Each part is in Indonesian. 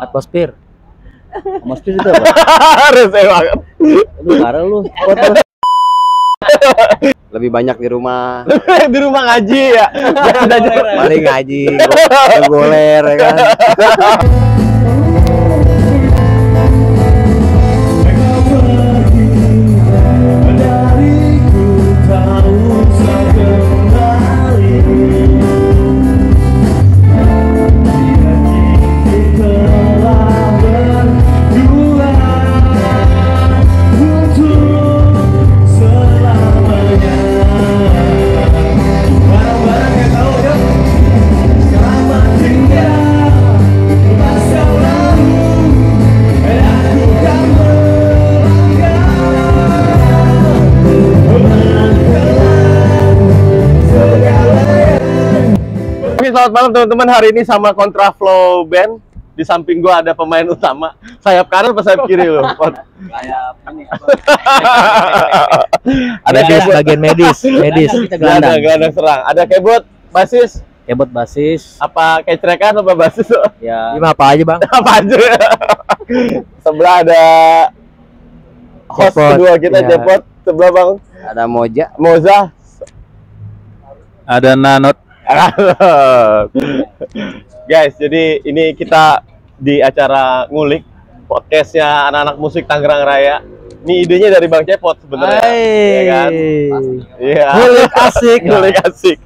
Atmosfer. Atmosfer itu apa? Rese banget. Aduh, parah lu. Lebih banyak di rumah. Di rumah ngaji ya. Paling ngaji, goler ya kan. Selamat malam teman-teman, hari ini sama Kontraflow Band. Di samping gua ada pemain utama, sayap kanan atau sayap kiri loh? Sayap ini apa? Ada medis, keyboard, bagian medis. Kita gelandang. gelandang serang. Ada keyboard, basis, Keyboard basis. apa kecrekan apa basis? Ya. Ini apa aja, Bang? Apa aja? Sebelah ada host Cepot, kedua kita, iya. Cepot. Sebelah Bang Ada Moza. Ada Nanot. Guys, jadi ini kita di acara ngulik podcastnya anak-anak musik Tangerang Raya. Ini idenya dari Bang Cepot sebenarnya, ya kan? Iya. Ngulik asik. Ngulik asik.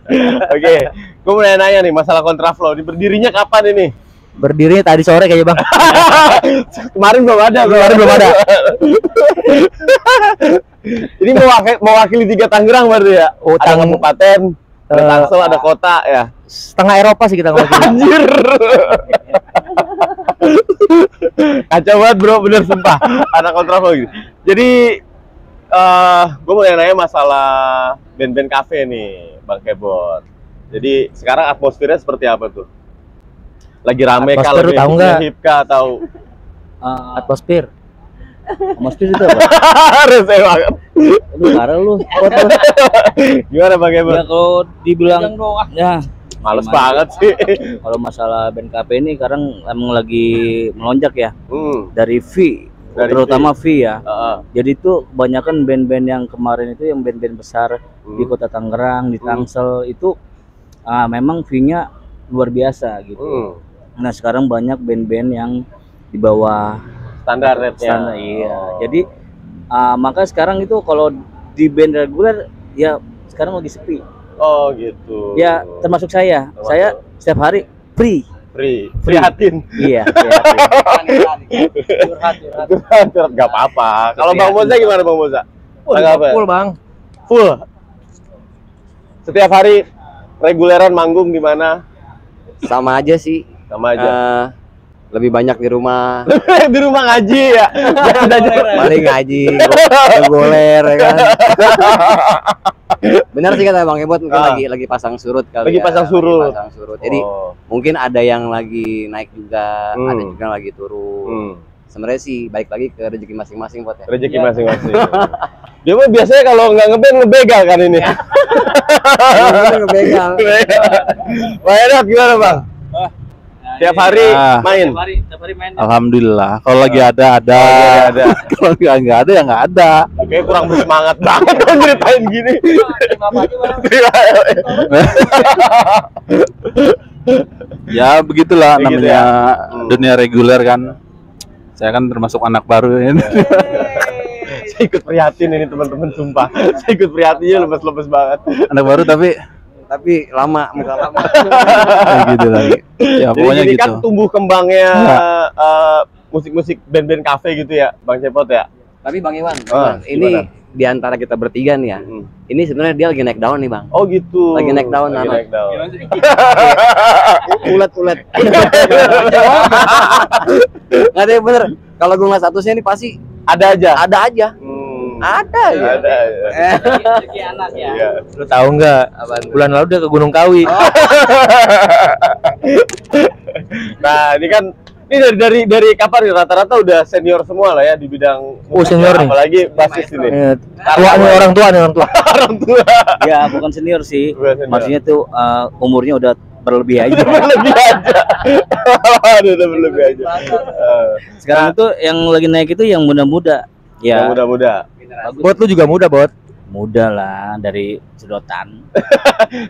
Oke, gue mau nanya nih masalah Kontraflow. Ini berdirinya kapan ini? Berdiri tadi sore kayaknya, Bang. Kemarin belum ada. Ini mewakili 3 Tangerang berarti ya? Oh, Ada kabupaten, ada Tangsel, ada kota ya. Setengah Eropa sih kita ngomongin. Anjir. Kacau banget bro, bener sumpah. Anak Kontraflow gitu. Jadi gue mau nanya masalah band-band cafe nih, Bang Kebot. Jadi sekarang atmosfernya seperti apa tuh? Lagi rame kah? Atmosfer tahu nggak? Hip kah atau Atmosfer. Atmosfer itu apa? rese banget. Aduh, parah lu. Gimana Bang Kebot? Ya kalau dibilang ya Males gimana? banget sih. Kalau masalah band cafe ini sekarang emang lagi melonjak ya. Dari V, Dari terutama V ya. Heeh. Jadi itu kebanyakan band-band yang kemarin itu yang band-band besar di Kota Tangerang, di Tangsel itu memang V-nya luar biasa gitu. Nah, sekarang banyak band-band yang di bawah Standar rate-nya. standar, iya. Jadi maka sekarang itu kalau di band reguler ya sekarang lagi sepi. Oh gitu. Ya termasuk saya. Termasuk. Saya setiap hari free. Prihatin. Iya, Gak apa-apa. Kalau Bang Moza gimana Bang Moza? full, Bang. Full. Setiap hari reguleran manggung di mana? sama aja sih. Sama aja. Lebih banyak di rumah. Di rumah ngaji ya. Paling ngaji, goler ya kan. Benar sih kata Bang Kebot, mungkin lagi pasang surut kali. Lagi ya. pasang surut. Lagi pasang surut. Jadi mungkin ada yang lagi naik juga, ada juga yang lagi turun. Sebenarnya sih balik lagi ke rezeki masing-masing buat ya. Rezeki masing-masing. Dia mah biasanya kalau nggak ngeband ngebegal kan ini. Ngebegal. Bang Enot gimana Bang? Tiap hari main. Tiap hari main. Alhamdulillah. Kalau lagi ada. Kalau nggak ada ya nggak ada. Oke, kurang bersemangat banget kan ceritain gini. Ya begitulah Begitu namanya ya. dunia reguler kan. Saya kan termasuk anak baru ini. Saya ikut prihatin ini teman-teman, sumpah. Saya ikut prihatinnya lemes-lemes banget. Anak baru tapi lama, muka lama. kayak gitu lagi. Ya Jadi pokoknya ini gitu. kan tumbuh kembangnya musik-musik band-band cafe gitu ya, Bang Cepot ya. Tapi Bang Iwan, ini ini di antara kita bertiga nih ya. Ini sebenarnya dia lagi naik daun nih, Bang. Oh gitu. Lagi naik daun, Lagi anak. naik daun. Ulet. Nggak ada yang bener. Kalau gue nggak statusnya ini pasti Ada aja. ada aja. Ada ya. Ada aja. Rezeki anak ya. Iya. Lu tahu nggak? Bulan lalu dia ke Gunung Kawi. Nah, ini kan dari kapan nih rata-rata udah senior semua lah ya di bidang musik, senior nih. apalagi basis ini. Tua nih orang tua. Orang tua. Ya bukan senior sih. Bukan senior. Maksudnya tuh umurnya udah berlebih aja. Berlebih aja. Aduh, udah berlebih aja. Sekarang itu yang lagi naik itu yang muda-muda. Yang Ya, muda-muda. bagus. Bot lu juga muda, Bot. Muda lah dari sedotan.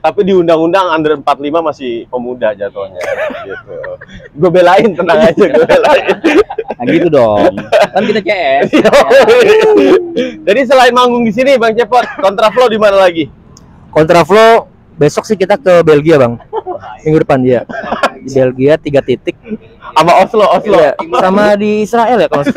Tapi di undang-undang under 45 masih pemuda jatuhnya gitu. Gue belain, tenang aja, gue belain. Nah gitu dong. Kan kita CS. Jadi selain manggung di sini Bang Cepot, kontraflow di mana lagi? Kontraflow besok sih kita ke Belgia, Bang. Minggu depan dia. Di Belgia 3 titik. Sama Oslo. Iya, sama di Israel ya kalau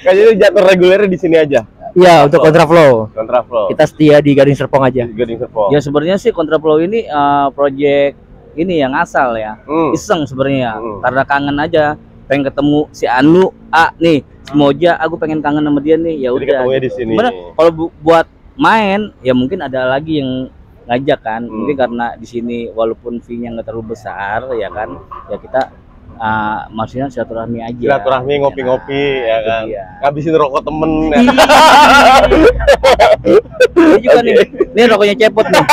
Kayaknya jatuh regulernya di sini aja. Iya, untuk kontraflow. Kontraflow. Kita setia di Gading Serpong aja. Gading Serpong. Ya sebenarnya sih kontraflow ini project ini yang asal ya. Iseng sebenarnya. Karena kangen aja. Pengen ketemu si Anu nih, si Moja, aku pengen kangen sama dia nih. Ya Jadi udah. ketemunya di sini. Sebenarnya kalau buat main ya mungkin ada lagi yang ngajak kan. Mungkin karena di sini walaupun fee-nya nggak terlalu besar ya kan. Ya kita maksudnya silaturahmi aja. Silaturahmi ngopi-ngopi ya kan. Iya. Ngabisin rokok temen ya. Ini juga nih. Ini rokoknya Cepot nih.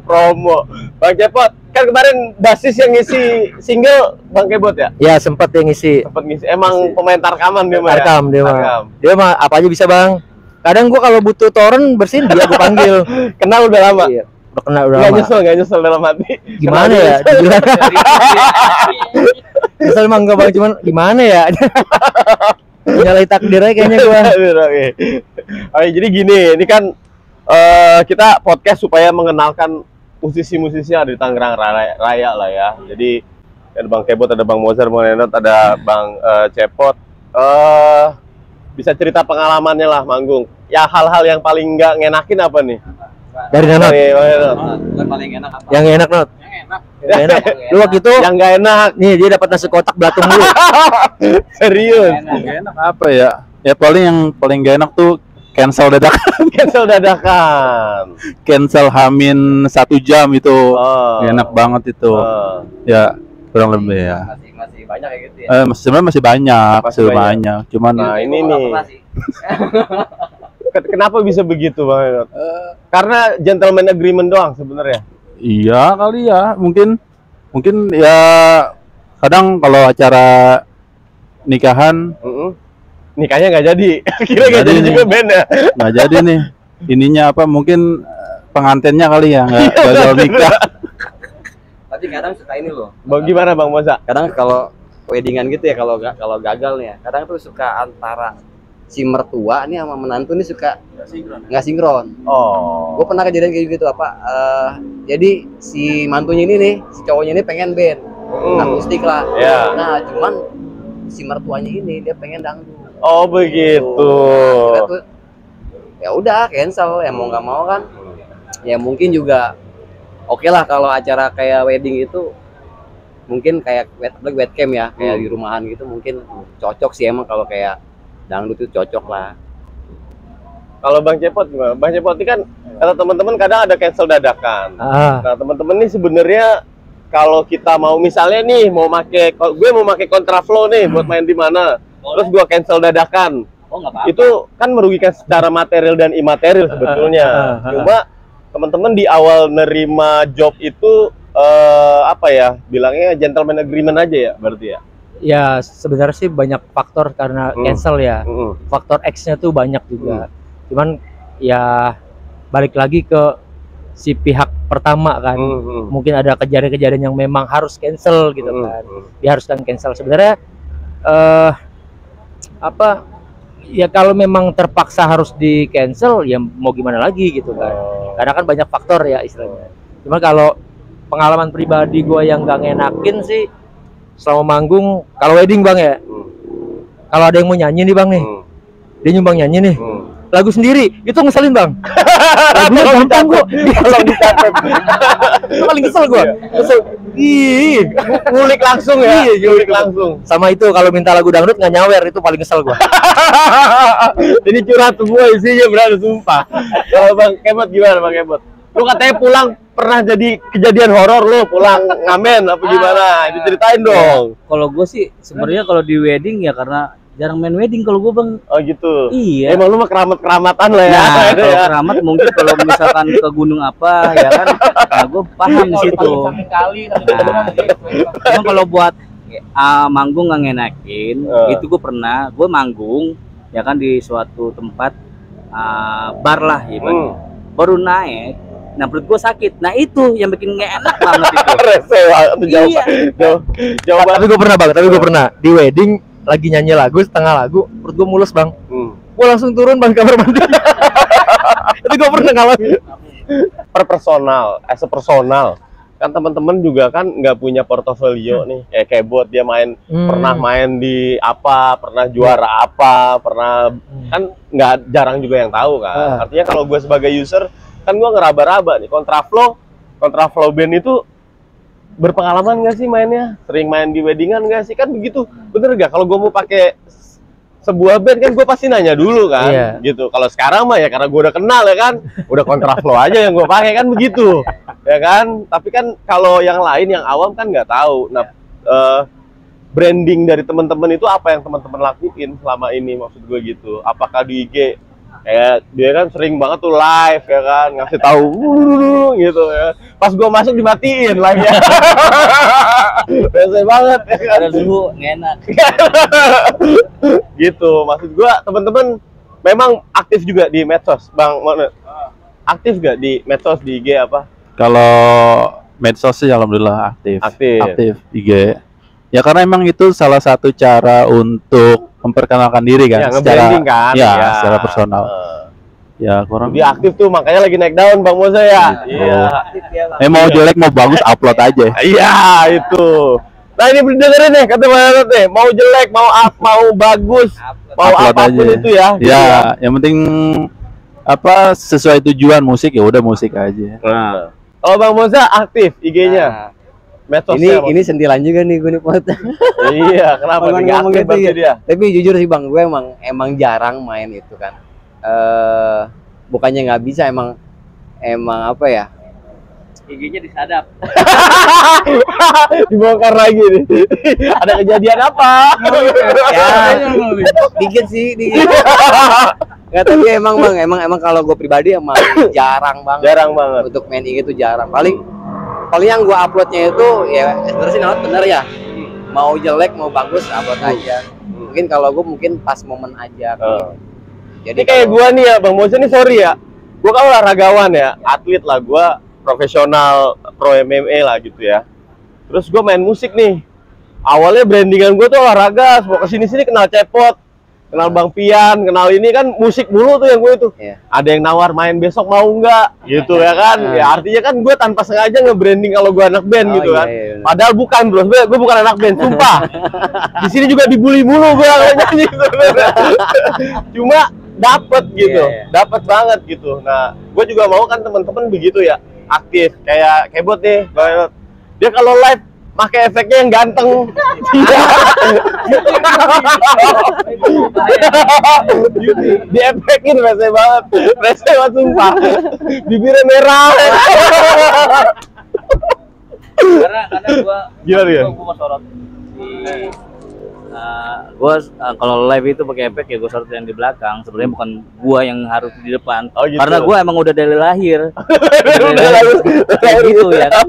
Promo. Bang Cepot, kan kemarin basis yang ngisi single Bang Kebot ya? Ya, sempat yang ngisi. Sempat ngisi. Emang pemain tarkaman dia mah. Tarkam dia mah. Tarkam. Dia mah apa aja bisa, Bang. Kadang gua kalau butuh torrent bersihin dia gua panggil. Kenal udah lama. Iya, udah kenal udah Nggak lama. nyesel dalam hati. Gimana ya? Dibilang nyesel emang enggak, Bang, cuman gimana ya? Nyalain takdir aja kayaknya gua. Oke, jadi gini, ini kan kita podcast supaya mengenalkan musisi-musisi yang ada di Tangerang Raya lah ya. Jadi ada Bang Kebot, ada Bang Mozer, Bang Nenot, ada Bang Cepot. Bisa cerita pengalamannya lah manggung. Ya hal-hal yang paling nggak ngenakin apa nih? Dari Nanot. Dari Bang Nenot. Bukan paling enak apa? Yang enak, Not. Yang enak. Lu waktu itu Yang nggak enak, nih dia dapat nasi kotak belatung dulu. serius. Gak enak apa ya? Ya paling yang paling gak enak tuh cancel dadakan. Cancel dadakan. Cancel Hamin 1 jam itu. Oh. Gak enak banget itu. Oh. Ya kurang lebih ya. Masih banyak kayak gitu ya. Sebenarnya masih banyak, Masih masih banyak. banyak. Cuman Nah ini nih. Kenapa bisa begitu Bang Nenot? Karena gentleman agreement doang sebenarnya. iya kali ya, mungkin ya kadang kalau acara nikahan Nikahnya nggak jadi. Kira nggak jadi nih. juga band ya. nggak jadi nih. Ininya apa? Mungkin pengantinnya kali ya nggak gagal nikah. Tapi kadang suka ini loh. Bang gimana Bang Moza? Kadang kalau weddingan gitu ya, kalau gagal nih ya, kadang tuh suka antara si mertua nih sama menantu nih suka nggak sinkron. Oh. Gue pernah kejadian kayak gitu apa? Jadi si mantunya ini nih, si cowoknya ini pengen band akustik lah. Ya. Nah cuman si mertuanya ini dia pengen dangdut. Oh begitu. Akhirnya tuh, ya udah cancel, ya mau nggak mau kan. Ya mungkin juga oke lah kalau acara kayak wedding itu mungkin kayak webcam ya, kayak di rumahan gitu mungkin cocok sih emang kalau kayak dangdut itu cocok lah. Kalau Bang Cepot gimana? Bang Cepot ini kan kata teman-teman kadang ada cancel dadakan. Nah teman-teman nih sebenarnya kalau kita mau misalnya nih mau make kontraflow nih buat main di mana, terus gue cancel dadakan. Oh nggak apa-apa. Itu kan merugikan secara material dan imaterial sebetulnya. Cuma teman-teman di awal nerima job itu apa ya bilangnya gentleman agreement aja ya berarti ya. Ya sebenarnya sih banyak faktor karena cancel ya. Faktor X-nya tuh banyak juga. Cuman ya balik lagi ke si pihak pertama kan. Mungkin ada kejadian-kejadian yang memang harus cancel gitu kan. Diharuskan cancel. Sebenarnya apa ya kalau memang terpaksa harus di cancel ya mau gimana lagi gitu kan. Karena kan banyak faktor ya istilahnya. Cuma kalau pengalaman pribadi gue yang gak ngenakin sih selama manggung, kalau wedding Bang ya, kalau ada yang mau nyanyi nih Bang nih, dia nyumbang nyanyi nih, lagu sendiri, itu ngeselin Bang. Lagunya gampang kok, kalau dicatat, itu paling kesel gue. Kesel, ih, Ngulik langsung ya. Ngulik langsung. sama itu kalau minta lagu dangdut nggak nyawer, itu paling kesel gue. Jadi curhat semua isinya berada sumpah. Kalau Bang Kebot gimana Bang Kebot? Lu katanya pulang pernah jadi kejadian horor lu pulang ngamen apa gimana? Diceritain dong. Kalau gue sih sebenarnya kalau di wedding ya karena jarang main wedding kalau gue bang. Oh gitu. Iya. Emang lu mah keramat-keramatan lah ya. Nah, Gitu kalau ya. keramat mungkin kalau misalkan ke gunung apa ya kan, nah gue paham di situ. Nah, cuma kalau buat manggung nggak ngenakin, itu gue pernah, gue manggung ya kan di suatu tempat bar lah ibaratnya. Baru naik, nah perut gue sakit. Nah itu yang bikin nggak enak banget itu. Rese banget tuh Iya. Jawaban. Tapi gue pernah bang, tapi gue pernah di wedding lagi nyanyi lagu, setengah lagu perut gue mulus bang. Gue langsung turun bang kamar mandi. Itu gue pernah ngalamin. Per personal, as a personal. Kan teman-teman juga kan nggak punya portofolio nih. Kayak buat dia main, pernah main di apa, pernah juara apa, pernah kan nggak jarang juga yang tahu kan. Artinya kalau gue sebagai user kan gue ngeraba-raba nih kontraflow band itu berpengalaman nggak sih mainnya, sering main di weddingan nggak sih, kan begitu, bener nggak? Kalau gue mau pakai sebuah band kan gue pasti nanya dulu kan, gitu. Kalau sekarang mah ya karena gue udah kenal ya kan, udah kontraflow aja yang gue pakai kan begitu, ya kan. Tapi kan kalau yang lain yang awam kan nggak tahu. Nah, branding dari teman-teman itu apa yang teman-teman lakuin selama ini, maksud gue gitu. Apakah di IG kayak dia kan sering banget tuh live ya kan, ngasih tahu gitu ya. Pas gua masuk dimatiin live-nya. Biasa banget ya kan. Ada suhu enak. Gitu. Maksud gua teman-teman memang aktif juga di medsos, Bang. Aktif gak di medsos, di IG apa? Kalau medsos sih alhamdulillah aktif. Aktif IG. Ya karena emang itu salah satu cara untuk memperkenalkan diri kan, Ya, secara kan? ya, secara personal. Ya kurang. Dia aktif tuh, makanya lagi naik daun Bang Moza ya. Iya. Mau jelek mau bagus upload aja. Iya itu. Nah ini dengerin nih kata Bang nih, mau jelek mau bagus mau Upload apapun aja. itu ya. Gitu Ya, yang penting apa sesuai tujuan musik ya udah musik aja. Nah, kalau Bang Moza aktif IG-nya. Ini sentilan juga nih gue nih pot. Iya, kenapa Ngomong nggak aktif gitu berarti ya. dia? Tapi jujur sih bang, gue emang jarang main itu kan. Bukannya nggak bisa, emang apa ya? IG-nya disadap. Dibongkar lagi nih. Ada kejadian apa? Ya, dikit sih, dikit. Nggak, tapi emang bang, emang kalau gue pribadi emang jarang banget. Jarang banget. Untuk main IG itu jarang. Paling yang gue uploadnya itu ya sebenarnya sih bener ya. Mau jelek mau bagus upload aja. Mungkin kalau gue pas momen aja. Jadi kayak gua nih ya Bang Moza nih, sorry ya, gua kan olahragawan ya, atlet lah, gua profesional pro MMA lah gitu ya. Terus gua main musik nih. Awalnya brandingan gua tuh olahraga, semua kesini-sini kenal Cepot, kenal Bang Pian, kenal ini kan musik dulu tuh yang gue itu. Ada yang nawar main besok mau nggak gitu ya kan. Ya artinya kan gue tanpa sengaja nge-branding kalau gue anak band gitu kan. Padahal bukan bro, gue bukan anak band, sumpah. Di sini juga dibully mulu gue nyanyi gitu. Cuma dapet gitu, dapet banget gitu. Nah, gue juga mau kan teman-teman begitu ya, aktif kayak Kebot nih, dia kalau live pakai efeknya yang ganteng. Di efekin rese banget sumpah. Bibirnya merah. karena gua Gimana ya? Gua mau sorot gua kalau live itu pakai efek ya gua sorot yang di belakang. Sebenarnya bukan gua yang harus di depan. Oh, gitu. Karena gua emang udah dari lahir. Kayak gitu ya kan.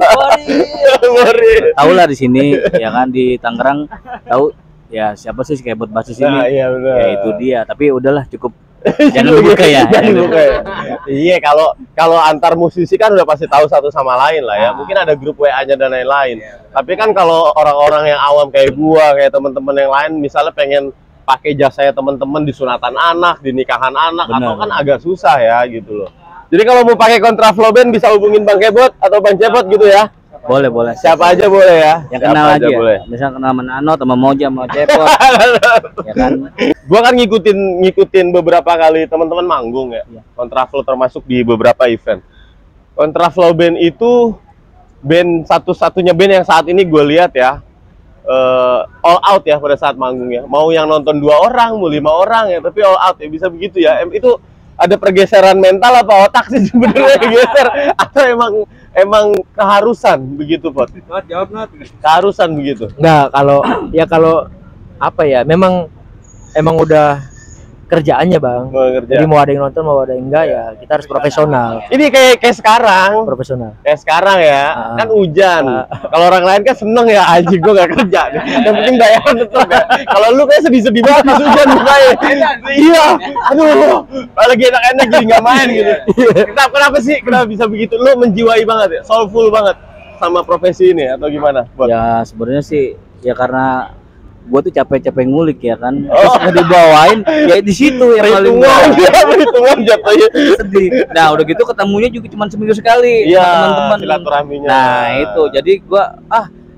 Tahu lah di sini ya kan, di Tangerang tahu ya siapa sih kayak buat basis ini. Nah, iya benar. Ya itu dia, tapi udahlah cukup. Jangan dibuka ya. Jangan dibuka ya. Iya, kalau antar musisi kan udah pasti tahu satu sama lain lah ya. Mungkin ada grup WA-nya dan lain-lain. Tapi kan kalau orang-orang yang awam kayak gua, kayak teman-teman yang lain misalnya pengen pakai jasanya teman-teman di sunatan anak, di nikahan anak, atau kan agak susah ya gitu loh. Jadi kalau mau pakai kontraflow band bisa hubungin Bang Kebot atau Bang Cepot gitu ya. Boleh. Siapa aja boleh ya. Yang kenal aja. Boleh. Misal kenal Manano, sama Moja, mau Cepot. Ya kan. Gua kan ngikutin beberapa kali teman-teman manggung ya. Kontraflow termasuk di beberapa event. Kontraflow band itu band satu-satunya band yang saat ini gue lihat ya all out ya pada saat manggung ya. Mau yang nonton 2 orang, mau 5 orang ya, tapi all out ya, bisa begitu ya. Itu ada pergeseran mental apa otak sih sebenarnya geser, atau emang keharusan begitu, Pot? Jawab, Keharusan begitu. Enggak, kalau apa ya, memang emang udah kerjaannya bang. Kerja. Jadi mau ada yang nonton mau ada yang enggak ya kita harus profesional. Ini kayak sekarang. Profesional. Kayak sekarang ya, kan hujan. Kalau orang lain kan seneng ya, anjing gue gak kerja nih. Yang penting bayaran tetap ya. Kalau lu kayak sedih-sedih banget pas hujan mukanya. Iya, aduh, lagi enak-enak jadi nggak main gitu. Kenapa sih? Kenapa bisa begitu? Lu menjiwai banget ya, soulful banget sama profesi ini atau gimana? Ya sebenarnya sih ya karena gua tuh capek-capek ngulik ya kan, terus nggak dibawain ya di situ yang paling perhitungan jatuhnya sedih. Nah udah gitu ketemunya juga cuma seminggu sekali ya, sama teman-teman. silaturahminya. Nah itu jadi gua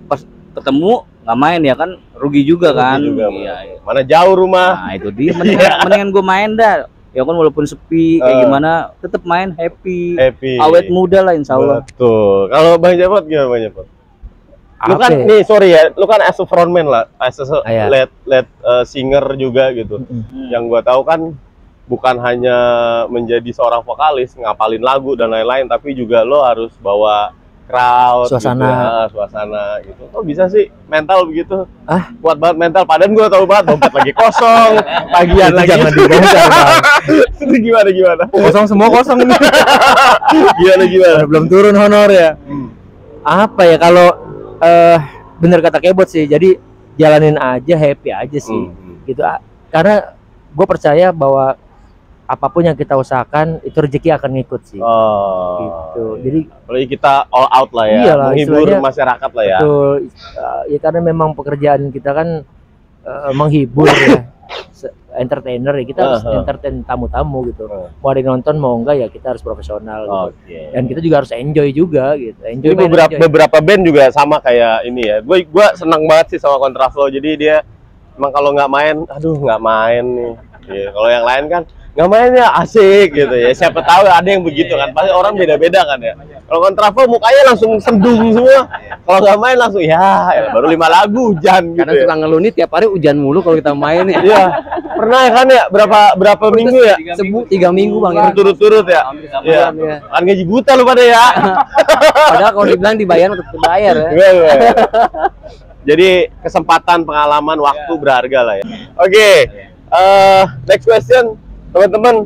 pas ketemu nggak main ya kan rugi juga kan. Iya. Mana jauh rumah. Nah itu dia mendingan gua main dah. Ya kan walaupun sepi kayak gimana tetap main happy. Awet muda lah insya Allah. Betul. Kalau Bang Japot gimana Bang Japot? Lu kan nih sorry ya, lu kan as a frontman lah, as a lead singer juga gitu. Yang gua tahu kan bukan hanya menjadi seorang vokalis, ngapalin lagu dan lain-lain, tapi juga lo harus bawa crowd, suasana, gitu ya, suasana gitu. Kok bisa sih mental begitu? Kuat banget mental. Padahal gua tahu banget dompet lagi kosong, tagihan lagi. Jangan dibongkar, Bang. Itu gimana? Kosong semua kosong ini. Gimana? Belum turun honor ya. Apa ya kalau bener kata Kebot sih, jadi jalanin aja, happy aja sih gitu. Karena gue percaya bahwa apapun yang kita usahakan itu rezeki akan ngikut sih. Gitu. Jadi apalagi kita all out lah ya, iyalah, menghibur masyarakat lah ya. Betul. Ya karena memang pekerjaan kita kan menghibur ya, entertainer ya, kita harus entertain tamu-tamu gitu. Mau ada yang nonton mau enggak ya kita harus profesional gitu. Dan kita juga harus enjoy juga gitu. Enjoy beberapa band juga sama kayak ini ya. Gue senang banget sih sama Kontraflow. Jadi dia emang kalau nggak main, aduh nggak main nih. Ya, kalau yang lain kan nggak main ya asik gitu ya. Siapa tahu ada yang begitu kan. Pasti orang beda-beda kan ya. Kalau Kontraflow mukanya langsung sendung semua. Kalau nggak main langsung ya baru 5 lagu hujan gitu. Karena suka ngeluh nih tiap hari hujan mulu kalau kita main nih. Iya. Pernah kan ya berapa minggu ya? 3 minggu Bang. Turut-turut ya. Iya. Kan gaji buta lu pada ya. Padahal kalau dibilang dibayar untuk dibayar ya. Jadi kesempatan, pengalaman, waktu berharga lah ya. Oke. Next question, teman-teman.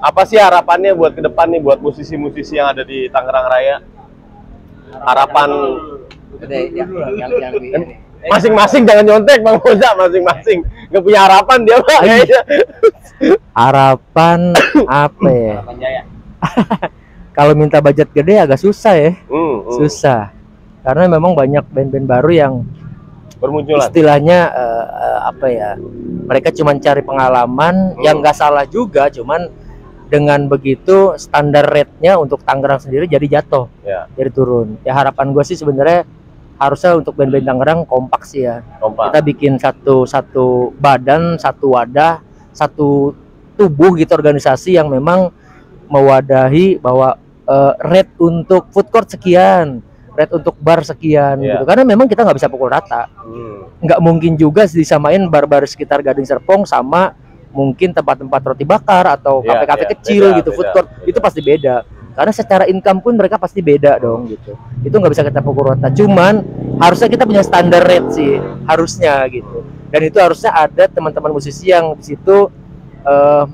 Apa sih harapannya buat ke depan nih buat musisi-musisi yang ada di Tangerang Raya? Harapan masing-masing, jangan nyontek Bang Boza, masing-masing nggak punya harapan dia Pak kayaknya. Harapan apa ya? Kalau minta budget gede agak susah ya. Susah. Karena memang banyak band-band baru yang bermunculan. Istilahnya apa ya? Mereka cuma cari pengalaman, yang nggak salah juga, cuman dengan begitu standar rate-nya untuk Tangerang sendiri jadi jatuh, jadi turun. Ya harapan gue sih sebenarnya harusnya untuk band-band Tangerang kompak sih ya. Kita bikin satu badan, satu wadah, satu tubuh gitu, organisasi yang memang mewadahi bahwa rate untuk food court sekian, rate untuk bar sekian gitu. Karena memang kita nggak bisa pukul rata. Nggak mungkin juga disamain bar-bar sekitar Gading Serpong sama mungkin tempat-tempat roti bakar atau kafe-kafe kecil gitu, food court itu pasti beda. Karena secara income pun mereka pasti beda dong gitu. Itu nggak bisa kita pukul rata. Cuman harusnya kita punya standar rate sih, harusnya gitu. Dan itu harusnya ada teman-teman musisi yang di situ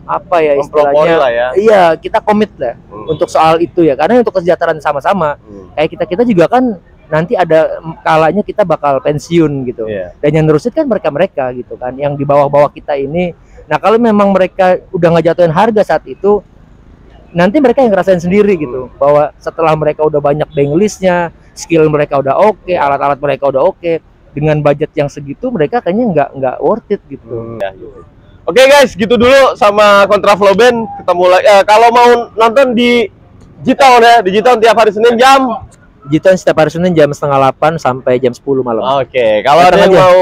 apa ya istilahnya? Iya, kita komit lah untuk soal itu ya. Karena untuk kesejahteraan sama-sama. Kayak kita juga kan nanti ada kalanya kita bakal pensiun gitu. Dan yang nerusin kan mereka gitu kan, yang di bawah-bawah kita ini. Nah kalau memang mereka udah ngejatuhin harga saat itu, nanti mereka yang ngerasain sendiri gitu, bahwa setelah mereka udah banyak banglistnya, skill mereka udah oke, alat-alat mereka udah oke, dengan budget yang segitu mereka kayaknya nggak worth it gitu. Oke guys, gitu dulu sama Kontraflow Band. Ketemu lagi. Kalau mau nonton di G-Town ya, di G-Town tiap hari Senin jam. G-Town setiap hari Senin jam 7:30 sampai jam 10 malam. Oke, kalau ada yang mau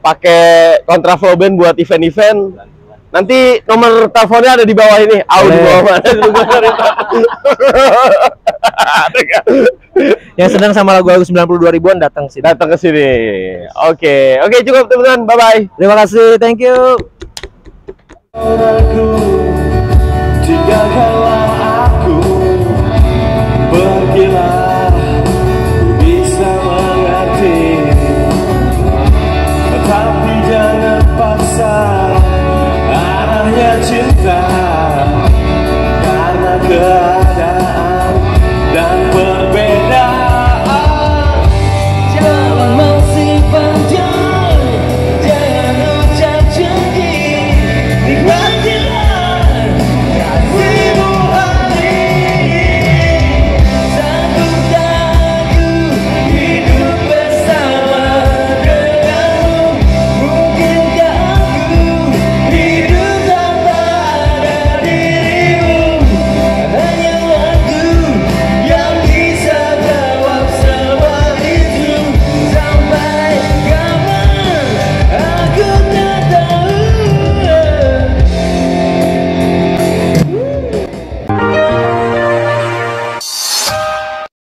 pakai Kontraflow Band buat event-event, nanti nomor teleponnya ada di bawah ini. Di bawah mana? Yang sedang sama lagu-lagu 92 ribuan datang sini. Datang ke sini. Oke, cukup teman-teman. Bye bye. Terima kasih. Thank you.